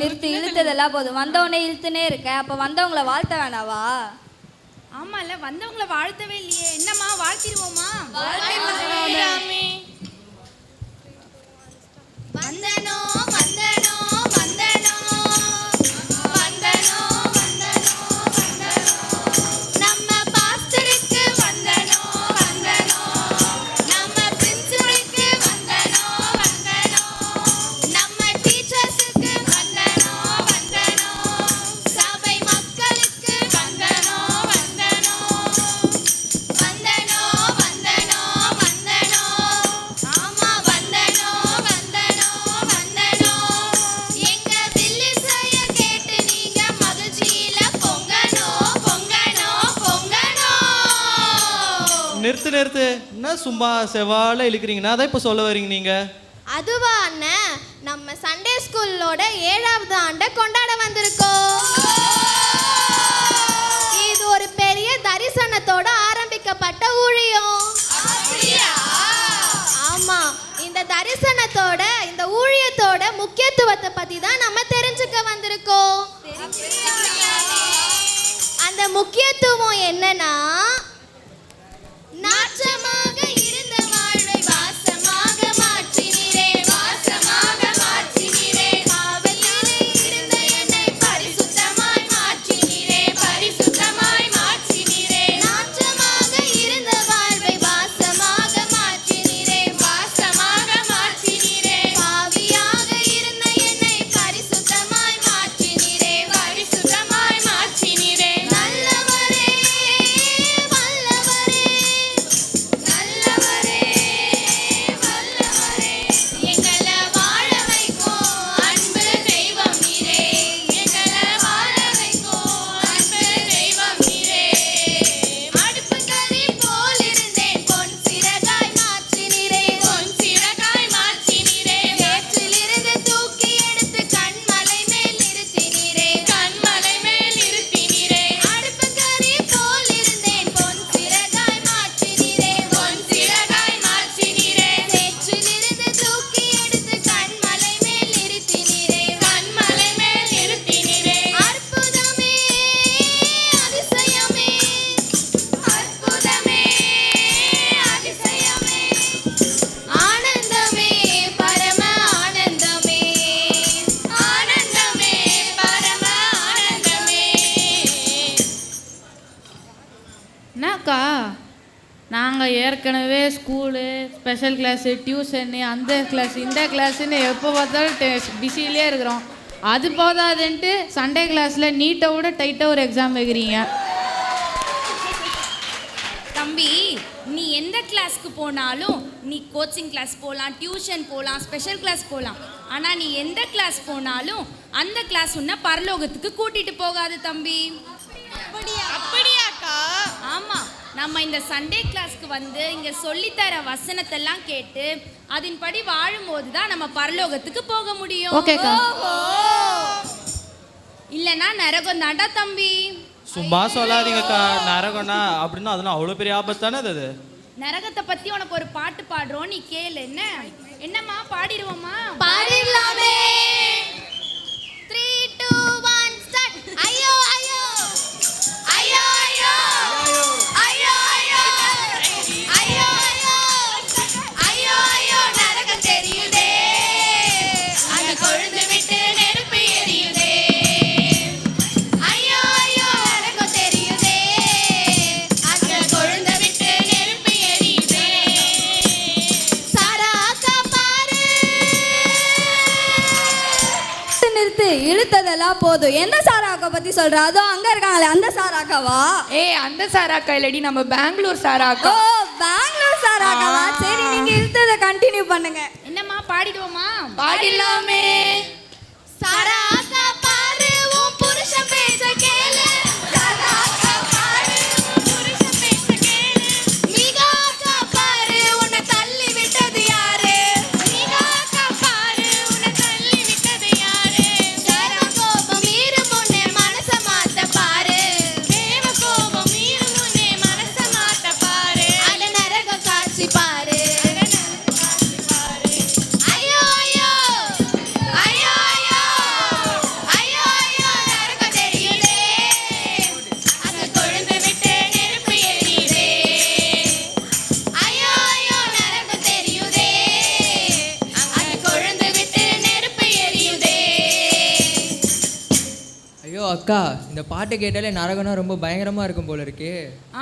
நிறுத்து, இழுத்ததெல்லாம் போதும். வந்தவொடனே இழுத்துனே இருக்க, அப்ப வந்தவங்களை வாழ்த்த வேணாவா? ஆமால, வந்தவங்களை வாழ்த்தவே இல்லையே. என்னம்மா வாழ்த்திடுவோமா? வந்தனோ வந்தனோ வந்தனோ வந்தனோ வந்தனோ வந்தனோ நம்ம பாஸ்டருக்கு வந்தனோ வந்தனோ நம்ம பிரின்சிபலுக்கு வந்தனோ வந்தனோ நம்ம டீச்சர்ஸ்க்கு வந்தனோ வந்தனோ சபை மக்களுக்கு வந்தனோ வந்தனோ வந்தனோ வந்தனோ வந்தனோ ஆமா வந்தனோ வந்தனோ வந்தனோ எங்க வில்லிசைய கேட்டு நீங்க மகிழ்ச்சியில பொங்கனோ பொங்கனோ பொங்கனோ. நிறுத்து நிறுத்து, என்ன சும்மா செவால இழுக்கிறீங்கன்னா அதான் இப்போ சொல்ல வரீங்க நீங்க? அதுவா அண்ணன், நம்ம சண்டே ஸ்கூலோட 7வது ஆண்டை கொண்டாட வந்திருக்கோம். இது ஒரு பெரிய தரிசனத்தோட ஆரம்பிக்கப்பட்ட ஊழியம். ஆமா, இந்த தரிசனத்தோட இந்த ஊழியத்தோட முக்கியத்துவத்தை பத்தி தான் நம்ம தெரிஞ்சுக்க வந்திருக்கோம். அந்த முக்கியத்துவம் என்னன்னா, நாச்சமாக இருந்த வாழ்வை வாசமாக மாற்றினீரே, வாசமாக மாற்றினீரே. பாவத்திலே இருந்த என்னை பரிசுத்தமாய் மாற்றினீரே, பரிசுத்தமாய் மாற்றினீரே. நாச்சமாக இருந்த வாழ்வை வாசமாக மாற்றினீரே, வாசமாக மாற்றினீரே. பாவியாக இருந்த என்னை பரிசுத்தமாய் மாற்றினீரே, பரிசுத்தமாய் மாற்றினீரே. நல்லவரே வல்லவரே நல்லவரே வல்லவரே எங்களை வாழ வைக்கும் அன்பு தெய்வம் நீரே, எங்களை வாழ வைக்கும் அன்பு தெய்வம் நீரே. அடுப்பு கறி போல் இருந்தேன், பொன் சிறகாய் மாற்றினீரே, பொன் சிறகாய் மாற்றினீரே. சேற்றிலிருந்து தூக்கி எடுத்து கண்மலை மேல் நிறுத்தினீரே, கண்மலை மேல் நிறுத்தினீரே. அடுப்பு கறி போல் இருந்தேன், பொன் சிறகாய் மாற்றினீரே, பொன் சிறகாய் மாற்றினீரே. சேற்றிலிருந்து தூக்கி எடுத்து கண்மலை மேல் நிறுத்தினீரே, கண்மலை மேல் நிறுத்தினீரே. அற்புதமே அதிசயமே, அற்புதமே அதிசயமே. ஆனந்தமே பரம ஆனந்தமே, ஆனந்தமே பரம ஆனந்தமே. என்னக்கா, நாங்கள் ஏற்கனவே ஸ்கூலு, ஸ்பெஷல் கிளாஸு, டியூஷனு, அந்த கிளாஸ் இந்த கிளாஸுன்னு எப்போ பார்த்தாலும் பிஸிலே இருக்கிறோம். அது போதாதுன்ட்டு சண்டே கிளாஸில் நீட்டை விட டைட்டாக ஒரு எக்ஸாம் வைக்கிறீங்க. தம்பி, நீ எந்த கிளாஸ்க்கு போனாலும், நீ கோச்சிங் கிளாஸ் போகலாம், டியூஷன் போகலாம், ஸ்பெஷல் கிளாஸ் போகலாம். ஆனால் நீ எந்த கிளாஸ் போனாலும் அந்த கிளாஸ் உன்னை பரலோகத்துக்கு கூட்டிட்டு போகாது தம்பி. அப்படியாக்கா? ஆமாம், நம்ம இந்த சண்டே கிளாஸ்க்கு வந்து இங்கே சொல்லித்தர வசனத்தெல்லாம் கேட்டு அதன்படி வாழும்போது தான் நம்ம பரலோகத்துக்கு போக முடியும். ஓகேக்கா. இல்லைன்னா நரகம் தாண்டா தம்பி. சும்மா சொல்லாதீங்கக்கா. நரகம்னா அப்படின்னா அதெல்லாம் அவ்வளோ பெரிய ஆபத்து தானே அது? நரகத்தை பற்றி உனக்கு ஒரு பாட்டு பாடுறோம், நீ கேளு. என்னம்மா பாடிடுவோமா? பாடிடலாமே. 3 2 1 ஸ்டார்ட். ஐயோ ஐயோ ஐயோ ஐயோ ஐயோ ஐயோ ஐயோ ஐயோ ஐயோ ஐயோ நரகம் தெரியுதே, அது கொழுந்து விட்டு நெருப்பு எரியுதே. ஐயோ ஐயோ நரகம் தெரியுதே, அது கொழுந்து விட்டு நெருப்பு எரியுதே. சாரா அக்கா பாரு. நிறுத்து, இழுத்ததெல்லாம் போதும். எந்த சாராக்கா பத்தி சொல்ற? அதோ அங்க இருக்காங்களே, அந்த சாராக்காவா? அந்த சாராக்கா இல்லடி, நம்ம பெங்களூர் சாராக்கா. ஓ, பெங்களூர் சாராக்காவா? சரி, நீங்க இழுத்ததை கண்டினியூ பண்ணுங்க. என்னம்மா பாடிடுவோமா? பாடிடலாமே. சாரா அக்கா பாரு, உன் புருஷன் பேச்ச கேளு. சாரா அக்கா பாரு, உன் புருஷன் பேச்ச கேளு. மீகா அக்கா பாரு, உன்னை தள்ளி விட்டது யாரு? மீகா அக்கா பாரு, உன்னை தள்ளி விட்டது யாரு? இந்த பாட்டு கேட்டாலே நரகம்னா ரொம்ப பயங்கரமாக இருக்கும் போல இருக்கு.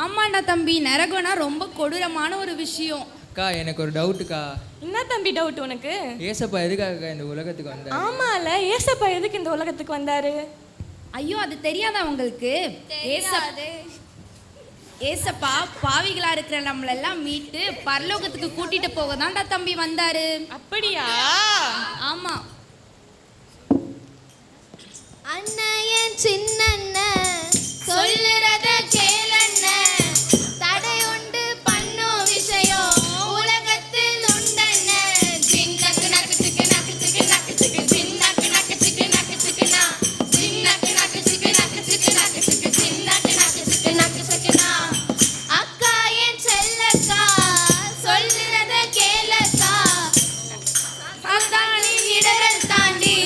ஆமாண்டா தம்பி, நரகம்னா ரொம்ப கொடூரமான ஒரு விஷயம். அக்கா எனக்கு ஒரு டவுட்டுக்கா. என்ன தம்பி டவுட் உனக்கு? ஏசப்பா எதுக்காக இந்த உலகத்துக்கு வந்தார்? ஆமால, ஏசப்பா எதுக்கு இந்த உலகத்துக்கு வந்தாரு? ஐயோ, அது தெரியாதா உங்களுக்கு? ஏசப்பா பாவிகளா இருக்கிற நம்மளெல்லாம் மீட்டு பரலோகத்துக்கு கூட்டிட்டு போக தான்டா தம்பி வந்தாரு. அப்படியா? ஆமா. அண்ணன் சின்ன சொல்லுறத கேளண்ண, தடை உண்டு பண்ணும் விஷயம் உலகத்தில் உண்டண்ண. ஜின்னக்கு நக்கு சிக்கு நக்கு சிக்கு நக்கு சிக்கு ஜின்னக்கு நக்கு சிக்கு நக்கு சிக்குனா, ஜின்னக்கு நக்கு சிக்கு நக்கு சிக்கு நக்கு சிக்கு ஜின்னக்கு நக்கு சிக்கு நக்கு சிக்குனா. அக்கா என் செல்லக்கா சொல்லுறத கேளக்கா, சாத்தானி இடரல் தாண்டி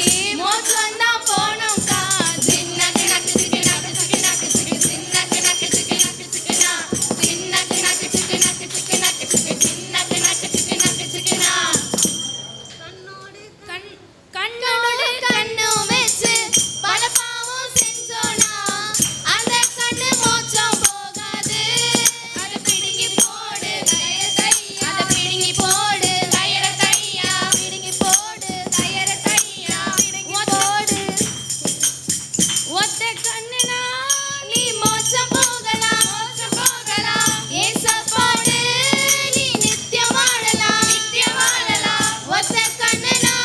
மோசம் தான் போனோம்க்கா. ஜின்னக்கு நக்கு சிக்கு நக்கு சிக்கு நக்கு சிக்கு ஜின்னக்கு நக்கு சிக்கு நக்கு சிக்குனா, ஜின்னக்கு நக்கு சிக்கு நக்கு சிக்கு நக்கு சிக்கு ஜின்னக்கு நக்கு சிக்கு நக்கு சிக்குனா. கண்ணோடு கண்ணு வச்சு பல பாவம் செஞ்சோனா, அந்த கண்ணு மோச்சம் போகாது. அதை பிடுங்கி போடு தயர தையா, அதை பிடுங்கி போடு தயர தையா, பிடுங்கி போடு தயர தையா, பிடுங்கி போடு. ஒத்த கண்ணுனா நீ மோச்சம் போகலாம், மோச்சம் போகலாம். ஏசப்பாடு நீ நித்தியம் வாழலாம், நித்தியம் வாழலாம். ஒத்த கண்ணுனா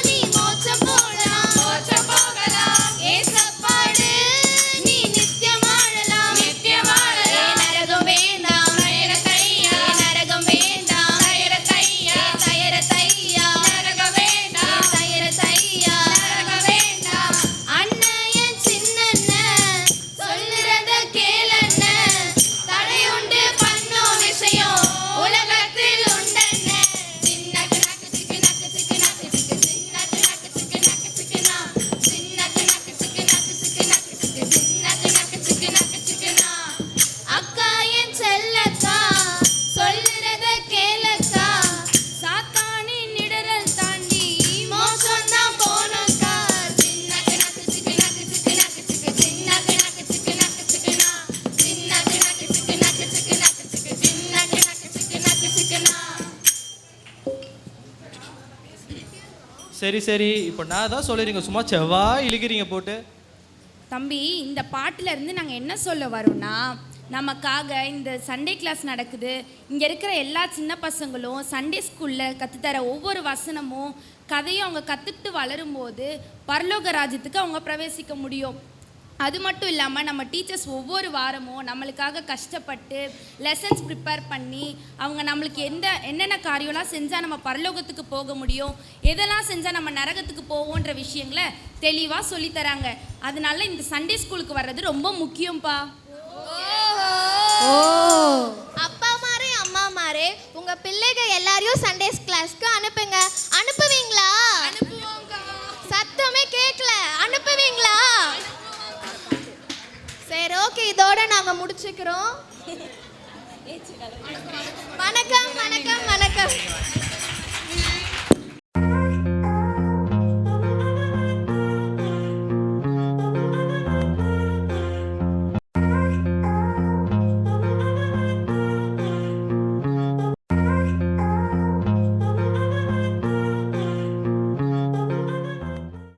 நீ மோச்சம் போகலாம், மோச்சம் போகலாம். ஏசப்பாடு நீ நித்தியம் வாழலாம், நித்தியம் வாழலாம். நரகம் வேண்டாம் தயர தையா, நரகம் வேண்டாம் தயர தையா, தயர தையா. நரகம் வேண்டாம் தயர தையா, நரகம் வேண்டாம். அண்ணன் சின்ன சொல்லுறத கேளண்ண, தடை உண்டு பண்ணும் விஷயம் உலகத்தில் உண்டண்ண. சின்னக்கு நக்கு சிக்கு நக்கு சிக்கு நக்கு சிக்கு சின்னக்கு நக்கு சிக்கு நக்கு சிக்குனா, சின்னக்கு நக்கு சிக்கு நக்கு சிக்கு நக்கு சிக்கு சின்னக்கு நக்கு சிக்கு நக்கு சிக்குனா. அக்கா என் செல்லக்கா சொல்லுறத கேளக்கா, சாத்தானி நிடரல் தாண்டி மோசம் தான் போனோம்க்கா. சின்னக்கு நக்கு சிக்கு நக்கு சிக்கு நக்கு சிக்கு சின்னக்கு நக்கு சிக்கு நக்கு சிக்குனா, சின்னக்கு நக்கு சிக்கு நக்கு சிக்கு நக்கு சிக்கு சின்னக்கு நக்கு சிக்கு நக்கு சிக்குனா. சரி சரி, இப்போ நான் தான் சொல்லிடுறீங்க, சும்மா செவ்வாய் இழுக்கிறீங்க போட்டு. தம்பி, இந்த பாட்டுல இருந்து நாங்க என்ன சொல்ல வரோம்னா, நமக்காக இந்த சண்டே கிளாஸ் நடக்குது. இங்க இருக்கிற எல்லா சின்ன பசங்களும் சண்டே ஸ்கூல்ல கத்துத்தர ஒவ்வொரு வசனமும் கதையும் அவங்க கத்துக்கிட்டு வளரும்போது பரலோக ராஜ்யத்துக்கு அவங்க பிரவேசிக்க முடியும். அது மட்டும் இல்லாமல் நம்ம டீச்சர்ஸ் ஒவ்வொரு வாரமும் நம்மளுக்காக கஷ்டப்பட்டு லெசன்ஸ் ப்ரிப்பேர் பண்ணி அவங்க நம்மளுக்கு என்னென்ன காரியம்லாம் செஞ்சால் நம்ம பரலோகத்துக்கு போக முடியும், எதெல்லாம் செஞ்சால் நம்ம நரகத்துக்கு போவோன்ற விஷயங்களை தெளிவாக சொல்லித்தராங்க. அதனால இந்த சண்டே ஸ்கூலுக்கு வர்றது ரொம்ப முக்கியம்ப்பா. அப்பா மாரே அம்மா மாரே, உங்க பிள்ளைங்க எல்லாரையும் சண்டே கிளாஸ்க்கு அனுப்புங்க. அனுப்புவீங்களா? சத்தமே கேட்கல. அனுப்புவீங்களா? சரி, ஓகே, இதோட நாங்க முடிச்சுக்கிறோம். வணக்கம் வணக்கம் வணக்கம்.